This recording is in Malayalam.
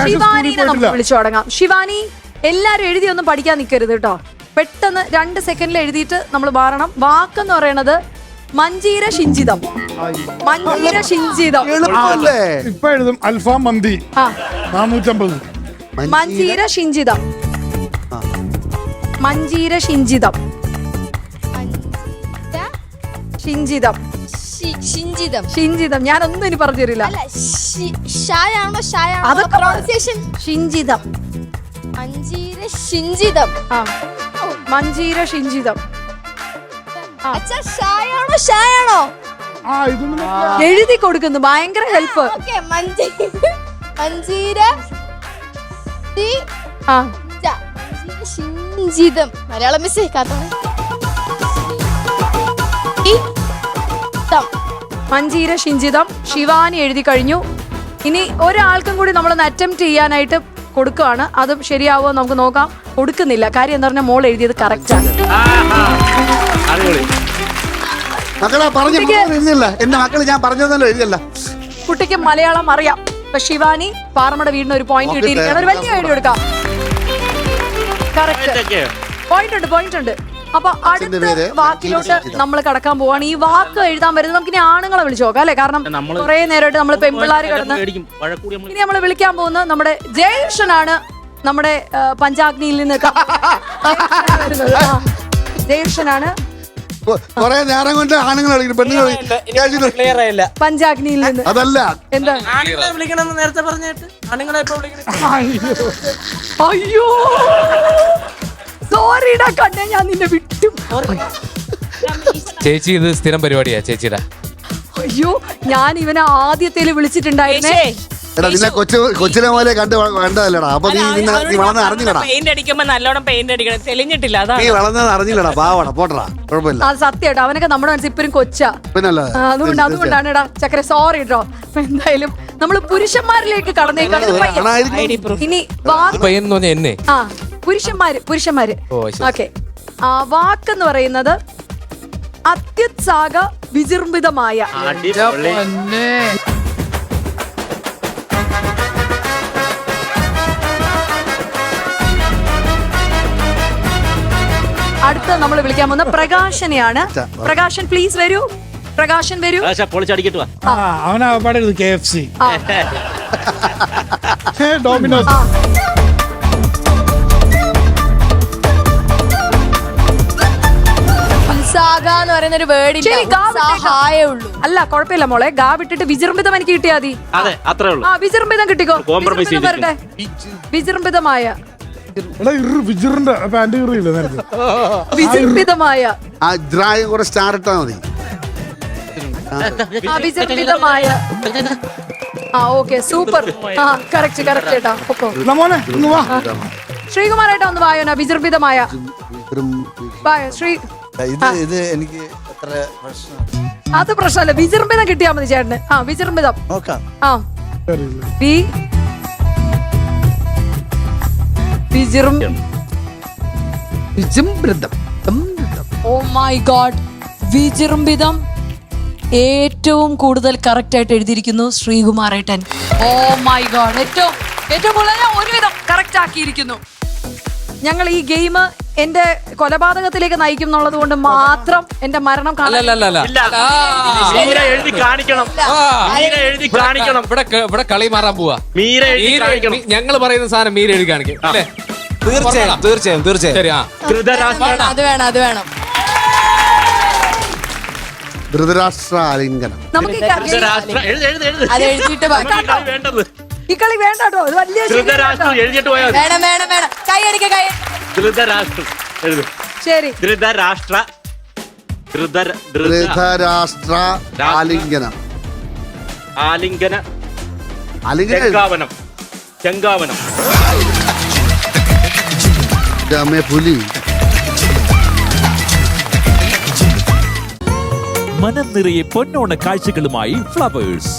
ശിവാനിനെ നമുക്ക് വിളിച്ചു തുടങ്ങാം. ശിവാനി, എല്ലാരും എഴുതിയൊന്നും പഠിക്കാൻ നിൽക്കരുത് കേട്ടോ. പെട്ടെന്ന് 2 സെക്കൻഡിൽ എഴുതിയിട്ട് നമ്മൾ മാറണം. വാക്കെന്ന് പറയണത് മഞ്ചീര ഷിഞ്ചിതം. മഞ്ചീര ഷിഞ്ചിതം. ഇപ്പൊ എഴുതും അൽഫാം മന്തി 450. മഞ്ചീര ഷിഞ്ചിതം. മഞ്ചീര ഷിഞ്ചിതം. ഷിഞ്ചിതം. ഷിഞ്ചിതം. ഞാനൊന്നും ഇനി പറഞ്ഞു തരില്ല. അതൊക്കെ ഷിഞ്ചിതം. മഞ്ചീര ഷിഞ്ചിതം. മഞ്ചീര ഷിഞ്ചിതം. ഷായാണോ? എഴുതി കൊടുക്കുന്നു. ഭയങ്കര ഹെൽപ്പ്. മഞ്ചീര ഷിഞ്ചിതം. മലയാളം മിസ് മഞ്ചീര ഷിഞ്ചിതം. ശിവാനി എഴുതി കഴിഞ്ഞു. ഇനി ഒരാൾക്കും കൂടി നമ്മളൊന്ന് അറ്റംപ്റ്റ് ചെയ്യാനായിട്ട് കൊടുക്കുകയാണ്. അതും ശരിയാവോ നമുക്ക് നോക്കാം. കൊടുക്കുന്നില്ല. കാര്യം എന്താ പറഞ്ഞാൽ മോൾ എഴുതിയത് കറക്റ്റ് ആണ്. എന്റെ മക്കള് ഞാൻ പറഞ്ഞതല്ലോ എഴുതിയല്ല. കുട്ടിക്ക് മലയാളം അറിയാം. ഇപ്പൊ ശിവാനി പാറമട വീടിന് ഒരു പോയിന്റ് കിട്ടിയിരിക്കുകയാണ്. ഒരു വലിയ ഐഡിയ കൊടുക്കാം. കറക്റ്റ്. പോയിന്റ് ഉണ്ട്. അപ്പൊ അടുത്ത വാക്കിലോട്ട് നമ്മൾ കടക്കാൻ പോവാണ്. ഈ വാക്ക് എഴുതാൻ വരുന്നത് നമുക്ക് ഇനി ആണുങ്ങളെ വിളിച്ചു നോക്കാം അല്ലെ? കാരണം കുറെ നേരമായിട്ട് നമ്മൾ പെൺപിള്ളാര് കിടന്ന്. ഇനി നമ്മൾ വിളിക്കാൻ പോകുന്നത് നമ്മുടെ ജയകൃഷ്ണനാണ്. നമ്മുടെ പഞ്ചാഗ്നിയിൽ നിന്ന് ജയകൃഷ്ണനാണ്. കൊറേ നേരം കൊണ്ട് ആണുങ്ങൾ പഞ്ചാഗ്നിയിൽ നിന്ന്. അതല്ല എന്താ നേരത്തെ പറഞ്ഞിട്ട് ആണുങ്ങളെ അയ്യോ സോറിടാ കണ്ണേ, ഞാൻ നിന്നെ വിട്ടു. ചേച്ചി ഇത് സ്ഥിരം പരിപാടിയാ ചേച്ചിയുടെ. അയ്യോ, ഞാൻ ഇവനെ ആദ്യത്തേല് വിളിച്ചിട്ടുണ്ടായിരുന്നേ. എടാ നിന്നെ കൊച്ചിലെ പോലെ കണ്ടതല്ലടാ. അപ്പൊ നീ വളർന്ന് അറിഞ്ഞില്ലടാ. പെയിന്റ് അടിക്കുമ്പോ നല്ലോണം പെയിന്റ് അടിക്കണം. തെളിഞ്ഞിട്ടില്ല. നീ വളർന്നത് അറിഞ്ഞില്ലടാ. പാവടാ പോട്ടടാ. കുഴപ്പമില്ല. അത് സത്യമായിട്ടോ. അവനൊക്കെ നമ്മുടെ മനസ്സിൽ ഇപ്പഴും കൊച്ചാ. പിന്നല്ല അതുകൊണ്ടാണ് എടാ ചക്കര സോറി കേട്ടോ. എന്തായാലും നമ്മള് പുരുഷന്മാരിലേക്ക് കടന്നേക്കാണ്. ഇനി എന്നെ പുരുഷന്മാര്. ഓക്കെ. വാക്കെന്ന് പറയുന്നത് അത്യുത്സാഹ വിജൃംഭിതമായ. അടുത്ത നമ്മൾ വിളിക്കാൻ പോകുന്ന പ്രകാശനെയാണ്. പ്രകാശൻ പ്ലീസ് വരൂ. പ്രകാശൻ വരൂ. അവനാ KFC, ഡോമിനോസ്. എന്ന് പറയുന്ന ഒരു വേർഡ് അല്ല, കുഴപ്പമില്ല മോളെ. ഗാ വിട്ടിട്ട് വിജൃംഭിതം എനിക്ക് കിട്ടിയാ മതി. വിജൃംഭിതം കിട്ടിക്കോ. വരട്ടെ. വിജൃംഭിതമായ. വിജൃംഭിതമായ. സ്റ്റാർ ഇട്ടാ മതി. വിജൃംഭിതമായ. Okay, super. കറക്റ്റ് ചേട്ടാ. ശ്രീകുമാരേട്ടാ ഒന്ന് വായോന. വിജൃംഭിതമായ. ഇത് എനിക്ക് അത് പ്രശ്നമല്ല. വിജൃംഭിതം കിട്ടിയാ മതി ചേട്ടന്. വിജൃംഭിതം. Oh my God. വിജൃംഭിതം ഏറ്റവും കൂടുതൽ കറക്റ്റ് ആയിട്ട് എഴുതിയിരിക്കുന്നു ശ്രീകുമാരേട്ടൻ. Oh my God. ഏറ്റവും കൂടുതൽ ഒരുവിധം കറക്റ്റ് ആക്കിയിരിക്കുന്നു. ഞങ്ങൾ ഈ ഗെയിം എന്റെ കൊലപാതകത്തിലേക്ക് നയിക്കും എന്നുള്ളത് കൊണ്ട് മാത്രം എന്റെ മരണം ഇവിടെ കളി മാറാൻ പോവാ. ഞങ്ങൾ പറയുന്ന സാധനം മീര എഴുതി കാണിക്കും അല്ലേ? തീർച്ചയായും. അത് വേണം. ധൃതരാഷ്ട്ര ആലിംഗനം. നമുക്ക് അത് എഴുതിയിട്ട് ഈ കളി വേണ്ട കേട്ടോ. ഇത് വലിയ വേണം. കൈ അടിക്ക. ശരി. ധൃതരാഷ്ട്ര ആലിംഗനം. ചെങ്കാവനം. പുലി. മനം നിറയെ പൊന്നോണ കാഴ്ചകളുമായി ഫ്ലവേഴ്സ്.